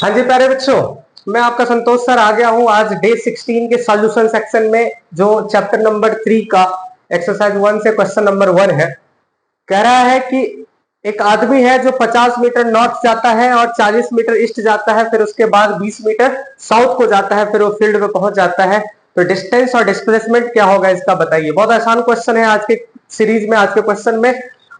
हाँ जी प्यारे बच्चों, मैं आपका संतोष सर आ गया हूँ आज डे 16 के सॉल्यूशन सेक्शन में, जो चैप्टर नंबर 3 का एक्सरसाइज 1 से क्वेश्चन नंबर 1 है। कह रहा है कि एक आदमी है जो 50 मीटर नॉर्थ जाता है और 40 मीटर ईस्ट जाता है, फिर उसके बाद 20 मीटर साउथ को जाता है, फिर वो फील्ड में पहुंच जाता है। तो डिस्टेंस और डिस्प्लेसमेंट क्या होगा इसका बताइए। बहुत आसान क्वेश्चन है आज के सीरीज में, आज के क्वेश्चन में।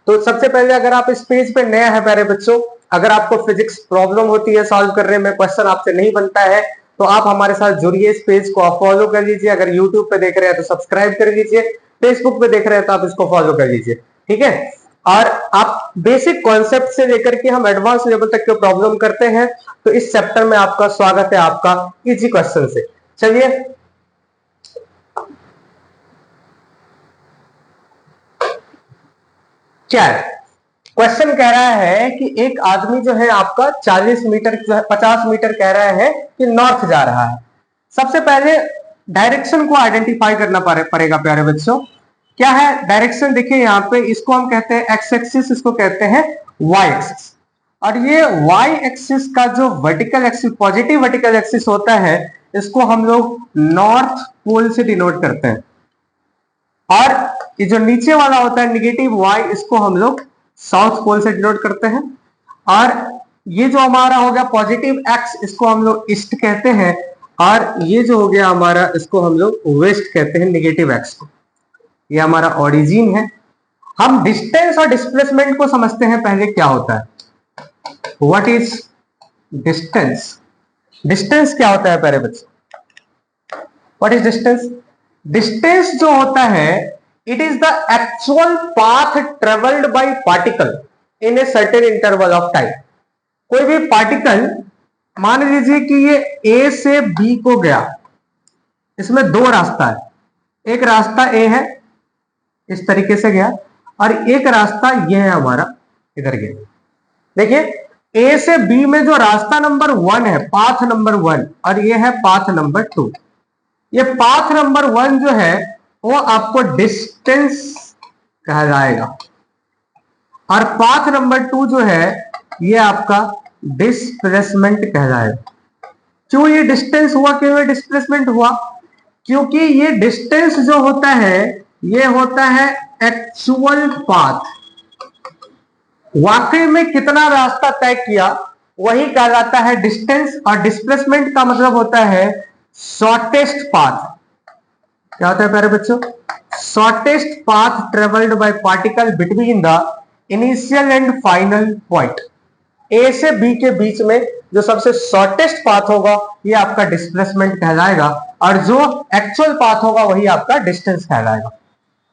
तो सबसे पहले अगर आप इस पेज पे नए हैं प्यारे बच्चों, अगर आपको फिजिक्स प्रॉब्लम होती है सॉल्व करने में, क्वेश्चन आपसे नहीं बनता है, तो आप हमारे साथ जुड़िए, इस पेज को आप फॉलो कर लीजिए। अगर यूट्यूब पे देख रहे हैं तो सब्सक्राइब कर लीजिए, फेसबुक पे देख रहे हैं तो आप इसको फॉलो कर लीजिए, ठीक है। और आप बेसिक कॉन्सेप्ट से लेकर के हम एडवांस लेवल तक के प्रॉब्लम करते हैं। तो इस चैप्टर में आपका स्वागत है, आपका इजी क्वेश्चन से। चलिए, क्या है क्वेश्चन। कह रहा है कि एक आदमी जो है आपका 40 मीटर जो है 50 मीटर कह रहा है कि नॉर्थ जा रहा है। सबसे पहले डायरेक्शन को आइडेंटिफाई करना पड़ेगा प्यारे बच्चों। क्या है डायरेक्शन? देखिए यहाँ पे, इसको हम कहते हैं एक्स एक्सिस, इसको कहते हैं वाई एक्सिस। और ये वाई एक्सिस का जो vertical axis, positive vertical axis होता है, इसको हम लोग नॉर्थ पोल से डिनोट करते हैं। और ये जो नीचे वाला होता है निगेटिव वाई, इसको हम लोग साउथ पोल से डिनोट करते हैं। और ये जो हमारा हो गया पॉजिटिव एक्स, इसको हम लोग ईस्ट कहते हैं। और ये जो हो गया हमारा, इसको हम लोग वेस्ट कहते हैं, निगेटिव एक्स को। ये हमारा ओरिजिन है। हम डिस्टेंस और डिस्प्लेसमेंट को समझते हैं पहले क्या होता है। What is distance? डिस्टेंस क्या होता है प्यारे बच्चों? What is distance? डिस्टेंस जो होता है, it is the actual path travelled by particle in a certain interval of time. कोई भी पार्टिकल, मान लीजिए कि ये ए से बी को गया, इसमें दो रास्ता है। एक रास्ता ए है, इस तरीके से गया, और एक रास्ता ये है हमारा, इधर गया। देखिए, ए से बी में जो रास्ता नंबर 1 है, पाथ नंबर 1, और ये है पाथ नंबर 2। ये पाथ नंबर 1 जो है वो आपको डिस्टेंस कहा जाएगा, और पाथ नंबर 2 जो है ये आपका डिस्प्लेसमेंट कहलाएगा। क्यों ये डिस्टेंस हुआ, क्यों ये डिस्प्लेसमेंट हुआ? क्योंकि ये डिस्टेंस जो होता है, ये होता है एक्चुअल पाथ। वाकई में कितना रास्ता तय किया, वही कहलाता है डिस्टेंस। और डिस्प्लेसमेंट का मतलब होता है शॉर्टेस्ट पाथ। क्या होता है प्यारे बच्चों? Shortest path travelled by particle between the initial and final point. A से बी के बीच में जो सबसे शॉर्टेस्ट पाथ होगा, ये आपका डिस्प्लेसमेंट कहलाएगा, और जो एक्चुअल पाथ होगा वही आपका डिस्टेंस कहलाएगा।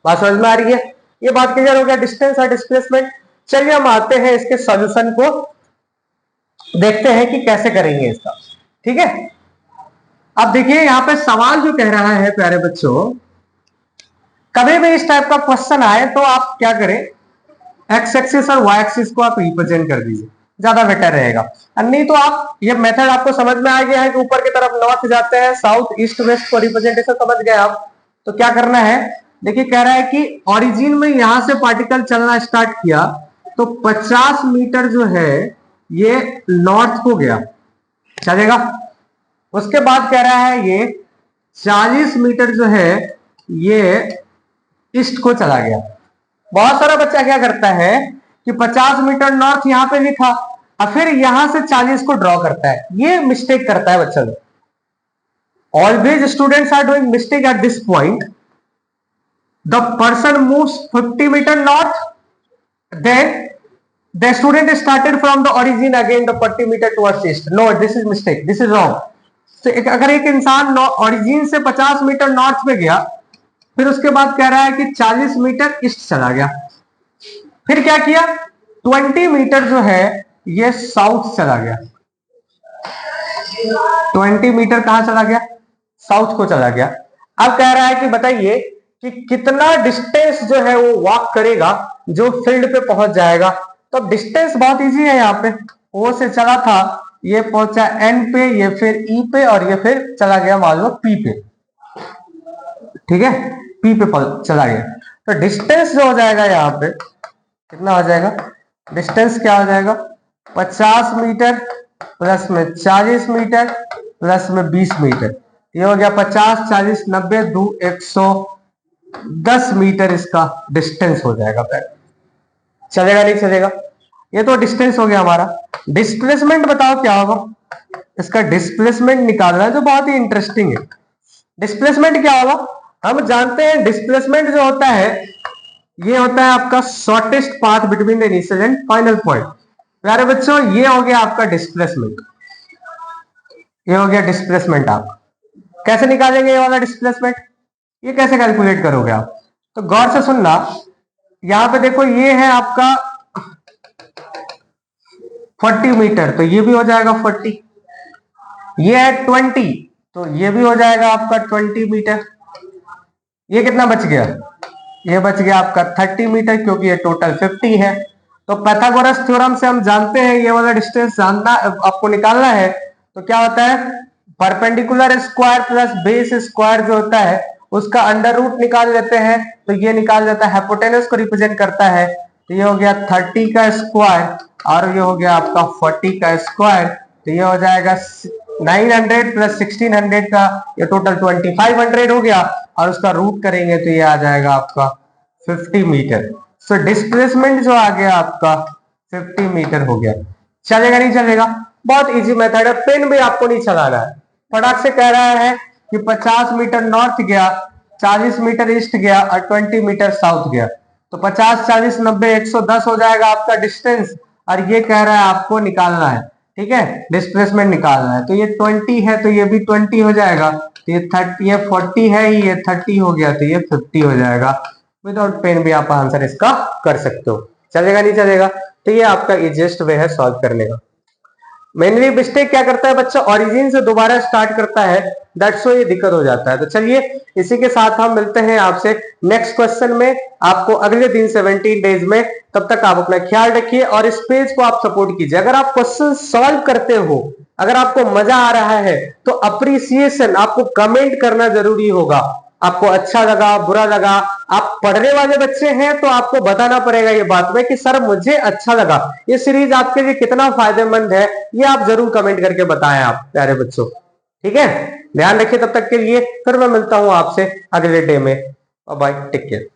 बात समझ में आ रही है? ये बात क्लियर हो गया, डिस्टेंस और डिस्प्लेसमेंट। चलिए हम आते हैं इसके सॉल्यूशन को, देखते हैं कि कैसे करेंगे इसका, ठीक है। अब देखिए यहाँ पे सवाल जो कह रहा है प्यारे बच्चों, कभी भी इस टाइप का क्वेश्चन आए तो आप क्या करें, एक्स एक्सिस और वाई एक्सिस को आप रिप्रेजेंट कर दीजिए, ज्यादा बेटर रहेगा। और नहीं तो आप, ये मेथड आपको समझ में आ गया है कि ऊपर की तरफ नॉर्थ जाते हैं, साउथ ईस्ट वेस्ट को रिप्रेजेंटेशन समझ गए आप। तो क्या करना है, देखिए कह रहा है कि ओरिजिन में यहां से पार्टिकल चलना स्टार्ट किया, तो 50 मीटर जो है ये नॉर्थ को गया, चलेगा। उसके बाद कह रहा है ये 40 मीटर जो है ये ईस्ट को चला गया। बहुत सारा बच्चा क्या करता है कि 50 मीटर नॉर्थ यहां पे लिखा, और फिर यहां से 40 को ड्रॉ करता है। ये मिस्टेक करता है बच्चा लोग। Always students are doing mistake at this point. The person moves 50 meter north, then the student started from the origin again the 40 meter towards east. No, this is mistake, this is wrong. So अगर एक इंसान origin से 50 meter north में गया, फिर उसके बाद कह रहा है कि 40 मीटर ईस्ट चला गया, फिर क्या किया, 20 मीटर जो है ये साउथ चला गया। 20 मीटर कहां चला गया? साउथ को चला गया। अब कह रहा है कि बताइए कि कितना डिस्टेंस जो है वो वॉक करेगा जो फील्ड पे पहुंच जाएगा। तो अब डिस्टेंस बहुत इजी है, यहाँ पे ओ से चला था, ये पहुंचा एन पे, ये फिर ई पे, और ये फिर चला गया मान लो पी पे, ठीक है, पी पे चला गया। तो डिस्टेंस जो हो जाएगा यहाँ पे कितना हो जाएगा, डिस्टेंस क्या हो जाएगा, 50 मीटर प्लस में 40 मीटर प्लस में 20 मीटर, ये हो गया 50, 40, 90, 2, 110 मीटर इसका डिस्टेंस हो जाएगा। पैर चलेगा नहीं चलेगा? ये तो डिस्टेंस हो गया हमारा। डिस्प्लेसमेंट बताओ क्या होगा? इसका डिस्प्लेसमेंट निकालना है जो बहुत ही इंटरेस्टिंग है। डिस्प्लेसमेंट क्या होगा? हम जानते हैं डिस्प्लेसमेंट जो होता है ये होता है आपका shortest path between the initial and final point. प्यारे बच्चों ये हो गया आपका डिस्प्लेसमेंट, ये हो गया डिस्प्लेसमेंट। आप कैसे निकालेंगे ये वाला डिस्प्लेसमेंट? ये कैसे कैलकुलेट करोगे आप? तो गौर से सुनना, यहां पे देखो ये है आपका 40 मीटर, तो ये भी हो जाएगा 40। ये है 20, तो ये भी हो जाएगा आपका 20 मीटर। ये कितना बच गया? ये बच गया आपका 30 मीटर, क्योंकि ये टोटल 50 है। तो पाइथागोरस थ्योरम से हम जानते हैं ये वाला डिस्टेंस जानना आपको निकालना है तो क्या होता है, perpendicular square plus base square जो होता है उसका अंडर रूट निकाल लेते हैं, तो ये निकाल जाता है, हाइपोटेनस को रिप्रेजेंट करता है। तो ये हो गया 30 का स्क्वायर और ये हो गया आपका 40 का स्क्वायर, तो ये हो जाएगा 900 प्लस 1600 का, ये टोटल 2500 हो गया और उसका रूट करेंगे तो ये आ जाएगा आपका 50 मीटर। सो डिस्प्लेसमेंट जो आ गया आपका 50 मीटर हो गया। चलेगा नहीं चलेगा? बहुत इजी मेथड है, पेन भी आपको नहीं चलाना है। फटाक से कह रहा है कि 50 मीटर नॉर्थ गया, 40 मीटर ईस्ट गया और 20 मीटर साउथ गया, तो 50, 40, 90, 110 हो जाएगा आपका डिस्टेंस। और ये कह रहा है आपको निकालना है, ठीक है, डिस्प्लेसमेंट निकालना है। तो ये 20 है तो ये भी 20 हो जाएगा, तो ये 30, ये 40 है, ये 30 हो गया, तो ये 50 हो जाएगा। विदाउट पेन भी आप आंसर इसका कर सकते हो। चलेगा नहीं चलेगा? तो ये आपका इजिएस्ट वे है सॉल्व करने का। मेनली मिस्टेक क्या करता है बच्चा, ओरिजिन से दोबारा स्टार्ट करता है, दैट्स व्हाई ये दिक्कत हो जाता है। तो चलिए इसी के साथ हम मिलते हैं आपसे नेक्स्ट क्वेश्चन में, आपको अगले दिन 17 डेज में। तब तक आप अपना ख्याल रखिए और इस पेज को आप सपोर्ट कीजिए। अगर आप क्वेश्चन सॉल्व करते हो, अगर आपको मजा आ रहा है तो अप्रिसिएशन आपको कमेंट करना जरूरी होगा। आपको अच्छा लगा, बुरा लगा, आप पढ़ने वाले बच्चे हैं तो आपको बताना पड़ेगा ये बात में कि सर मुझे अच्छा लगा। ये सीरीज आपके लिए कितना फायदेमंद है ये आप जरूर कमेंट करके बताएं आप प्यारे बच्चों, ठीक है। ध्यान रखिए, तब तक के लिए फिर मैं मिलता हूं आपसे अगले डे में। Bye, take care.